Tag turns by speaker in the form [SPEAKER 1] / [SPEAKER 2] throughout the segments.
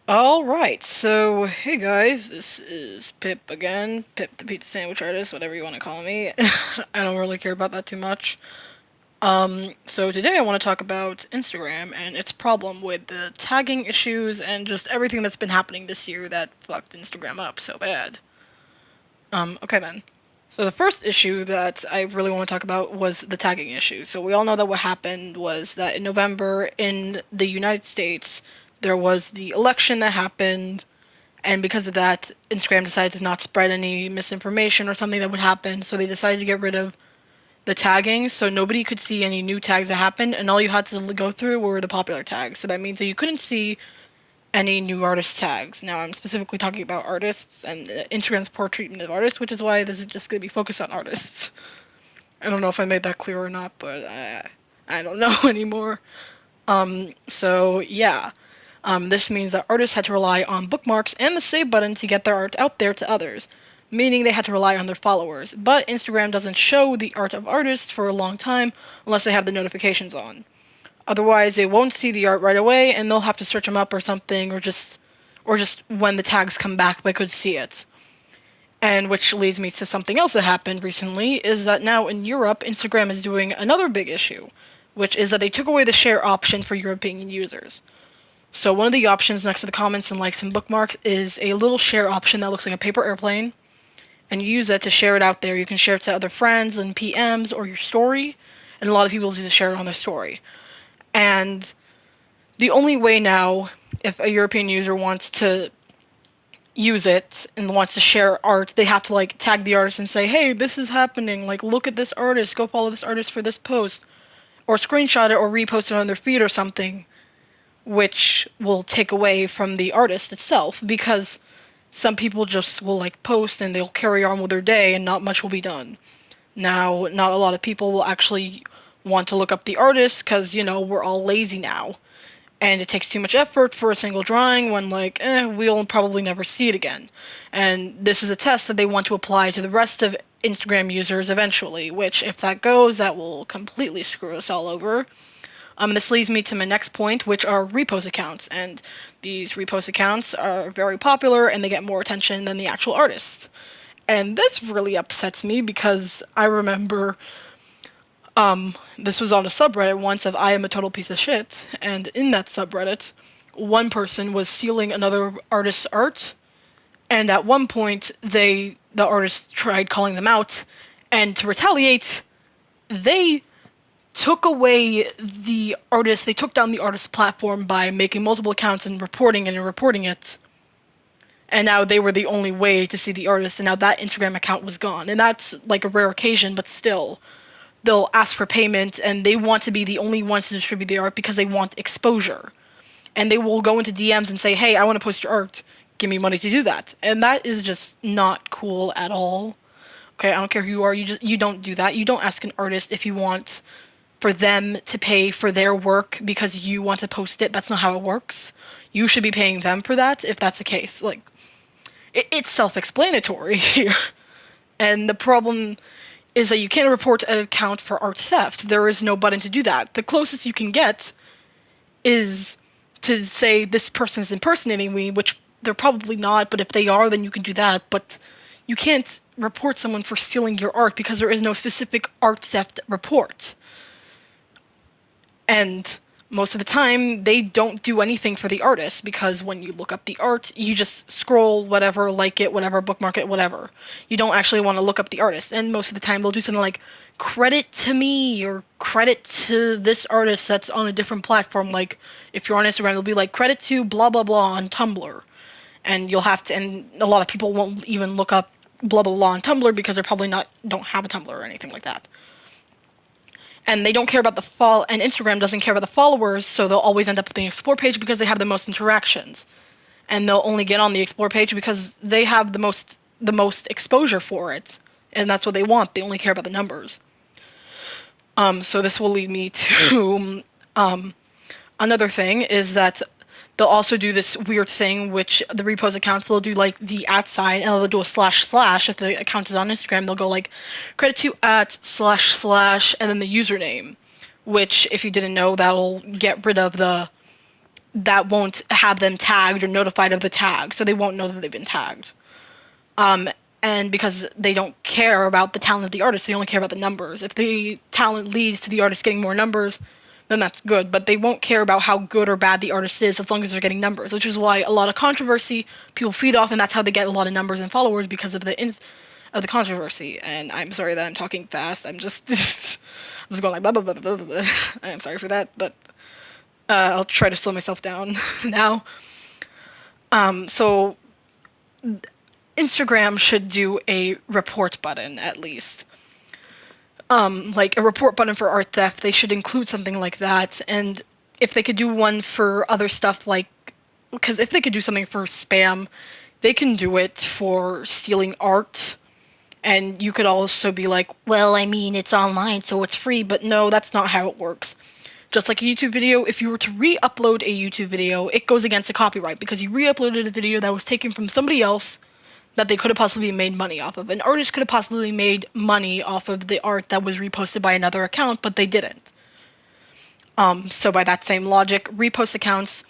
[SPEAKER 1] Alright, so hey guys, this is Pip again. Pip the pizza sandwich artist, whatever you want to call me. I don't really care about that too much. So today I want to talk about Instagram and its problem with the tagging issues and just everything that's been happening this year that fucked Instagram up so bad. Okay then. So the first issue that I really want to talk about was the tagging issue. So we all know that what happened was that in November in the United States, there was the election that happened, and because of that, Instagram decided to not spread any misinformation or something that would happen, so they decided to get rid of the tagging, so nobody could see any new tags that happened, and all you had to go through were the popular tags. So that means that you couldn't see any new artist tags. Now, I'm specifically talking about artists and Instagram's poor treatment of artists, which is why this is just going to be focused on artists. I don't know if I made that clear or not, but I don't know anymore. So yeah. This means that artists had to rely on bookmarks and the save button to get their art out there to others, meaning they had to rely on their followers. But Instagram doesn't show the art of artists for a long time unless they have the notifications on. Otherwise, they won't see the art right away, and they'll have to search them up or something, or just when the tags come back, they could see it. And which leads me to something else that happened recently, is that now in Europe, Instagram is doing another big issue, which is that they took away the share option for European users. So one of the options next to the comments and likes and bookmarks is a little share option that looks like a paper airplane, and you use it to share it out there. You can share it to other friends and PMs or your story, and a lot of people use it to share it on their story. And the only way now, if a European user wants to use it and wants to share art, they have to like tag the artist and say, hey, this is happening, like look at this artist, go follow this artist for this post, or screenshot it or repost it on their feed or something, which will take away from the artist itself, because some people just will like post and they'll carry on with their day and not much will be done. Now, not a lot of people will actually want to look up the artist because, we're all lazy now. And it takes too much effort for a single drawing when, like, we'll probably never see it again. And this is a test that they want to apply to the rest of Instagram users eventually, which, if that goes, that will completely screw us all over. This leads me to my next point, which are Repos accounts, and these Repos accounts are very popular and they get more attention than the actual artists. And this really upsets me because I remember this was on a subreddit once of I am a total piece of shit, and in that subreddit, one person was stealing another artist's art, and at one point the artist tried calling them out, and to retaliate, they took away the artist, they took down the artist's platform by making multiple accounts and reporting it. And now they were the only way to see the artist, and now that Instagram account was gone. And that's like a rare occasion, but still, they'll ask for payment, and they want to be the only ones to distribute the art because they want exposure. And they will go into DMs and say, hey, I want to post your art. Give me money to do that. And that is just not cool at all. Okay, I don't care who you are, you don't do that. You don't ask an artist if you want for them to pay for their work because you want to post it. That's not how it works. You should be paying them for that if that's the case. Like, it's self-explanatory here. And the problem is that you can't report an account for art theft. There is no button to do that. The closest you can get is to say this person's impersonating me, which they're probably not, but if they are, then you can do that. But you can't report someone for stealing your art because there is no specific art theft report. And most of the time, they don't do anything for the artist, because when you look up the art, you just scroll whatever, like it, whatever, bookmark it, whatever. You don't actually want to look up the artist. And most of the time, they'll do something like, credit to me, or credit to this artist that's on a different platform. Like, if you're on Instagram, they'll be like, credit to blah, blah, blah on Tumblr. And you'll have to, and a lot of people won't even look up blah, blah, blah on Tumblr because they're probably don't have a Tumblr or anything like that. And they don't care about and Instagram doesn't care about the followers, so they'll always end up with the explore page because they have the most interactions. And they'll only get on the explore page because they have the most exposure for it. And that's what they want. They only care about the numbers. So this will lead me to another thing, is that they'll also do this weird thing, which the Repos accounts, they'll do like the @ sign, and they'll do a // if the account is on Instagram. They'll go like credit to @ // and then the username, which, if you didn't know, that'll get rid of the that won't have them tagged or notified of the tag, so they won't know that they've been tagged. And because they don't care about the talent of the artist, they only care about the numbers. If the talent leads to the artist getting more numbers, then that's good. But they won't care about how good or bad the artist is as long as they're getting numbers, which is why a lot of controversy people feed off, and that's how they get a lot of numbers and followers because of the controversy. And I'm sorry that I'm talking fast. I'm just I'm just going like blah blah blah blah blah. Blah. I'm sorry for that, but I'll try to slow myself down now. So Instagram should do a report button at least. Like a report button for art theft. They should include something like that. And if they could do one for other stuff, like, because if they could do something for spam, they can do it for stealing art. And you could also be like, well, I mean, it's online, so it's free. But no, that's not how it works. Just like a YouTube video, if you were to re-upload a YouTube video, it goes against the copyright because you re-uploaded a video that was taken from somebody else that they could have possibly made money off of. An artist could have possibly made money off of the art that was reposted by another account, but they didn't. So by that same logic, Repos accounts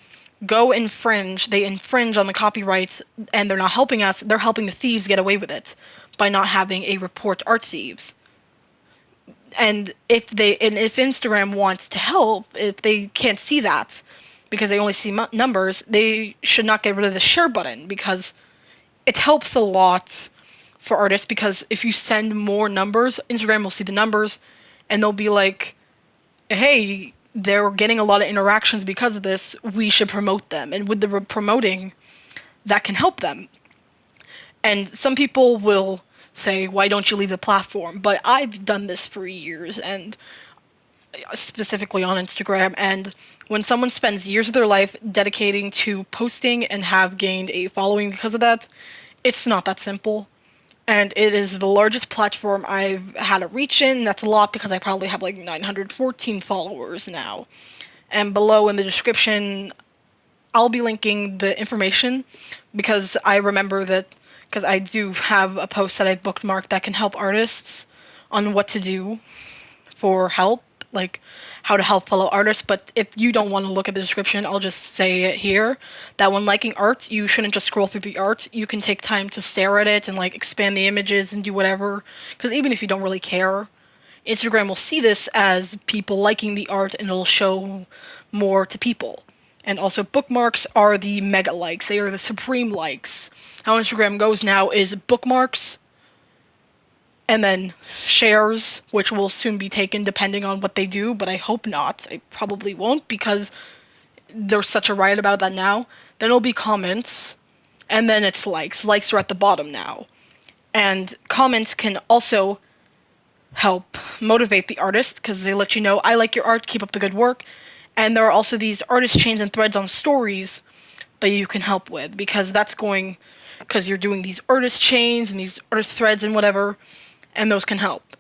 [SPEAKER 1] go infringe. They infringe on the copyrights, and they're not helping us. They're helping the thieves get away with it by not having a report art thieves. And if Instagram wants to help, if they can't see that because they only see numbers, they should not get rid of the share button because it helps a lot for artists. Because if you send more numbers, Instagram will see the numbers and they'll be like, hey, they're getting a lot of interactions because of this, we should promote them. And with the promoting, that can help them. And some people will say, why don't you leave the platform? But I've done this for years, and specifically on Instagram, and when someone spends years of their life dedicating to posting and have gained a following because of that, it's not that simple. And it is the largest platform I've had a reach in. That's a lot because I probably have like 914 followers now. And below in the description, I'll be linking the information because I remember that, because I do have a post that I've bookmarked that can help artists on what to do for help, like how to help fellow artists. But if you don't want to look at the description, I'll just say it here, that when liking art, you shouldn't just scroll through the art. You can take time to stare at it and like expand the images and do whatever. Because even if you don't really care, Instagram will see this as people liking the art and it'll show more to people. And also, bookmarks are the mega likes. They are the supreme likes. How Instagram goes now is bookmarks, and then shares, which will soon be taken depending on what they do, but I hope not. I probably won't because there's such a riot about that now. Then it'll be comments, and then it's likes. Likes are at the bottom now. And comments can also help motivate the artist because they let you know, I like your art, keep up the good work. And there are also these artist chains and threads on stories that you can help with, because because you're doing these artist chains and these artist threads and whatever, and those can help.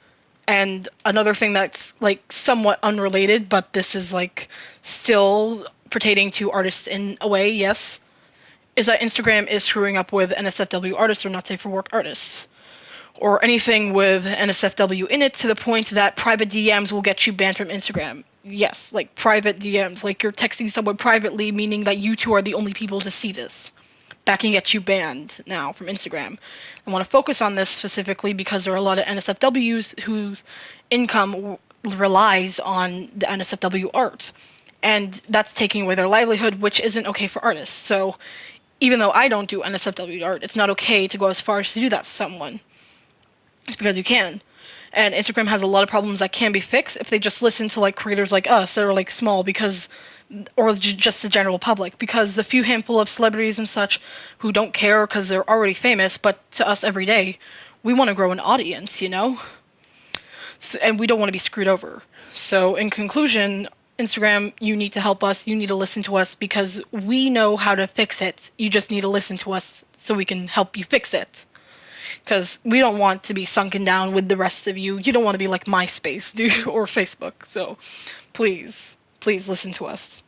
[SPEAKER 1] And another thing that's like somewhat unrelated, but this is like still pertaining to artists in a way, yes, is that Instagram is screwing up with NSFW artists, or not safe for work artists, or anything with NSFW in it, to the point that private DMs will get you banned from Instagram. Yes, like private DMs, like you're texting someone privately, meaning that you two are the only people to see this. That can get you banned now from Instagram. I want to focus on this specifically because there are a lot of NSFWs whose income relies on the NSFW art. And that's taking away their livelihood, which isn't okay for artists. So even though I don't do NSFW art, it's not okay to go as far as to do that to someone. It's because you can. And Instagram has a lot of problems that can be fixed if they just listen to like creators like us that are like small, because, or just the general public, because the few handful of celebrities and such who don't care because they're already famous, but to us every day, we want to grow an audience, you know? So, and we don't want to be screwed over. So in conclusion, Instagram, you need to help us, you need to listen to us, because we know how to fix it. You just need to listen to us so we can help you fix it. Because we don't want to be sunken down with the rest of you. You don't want to be like MySpace, dude, or Facebook. So please, please listen to us.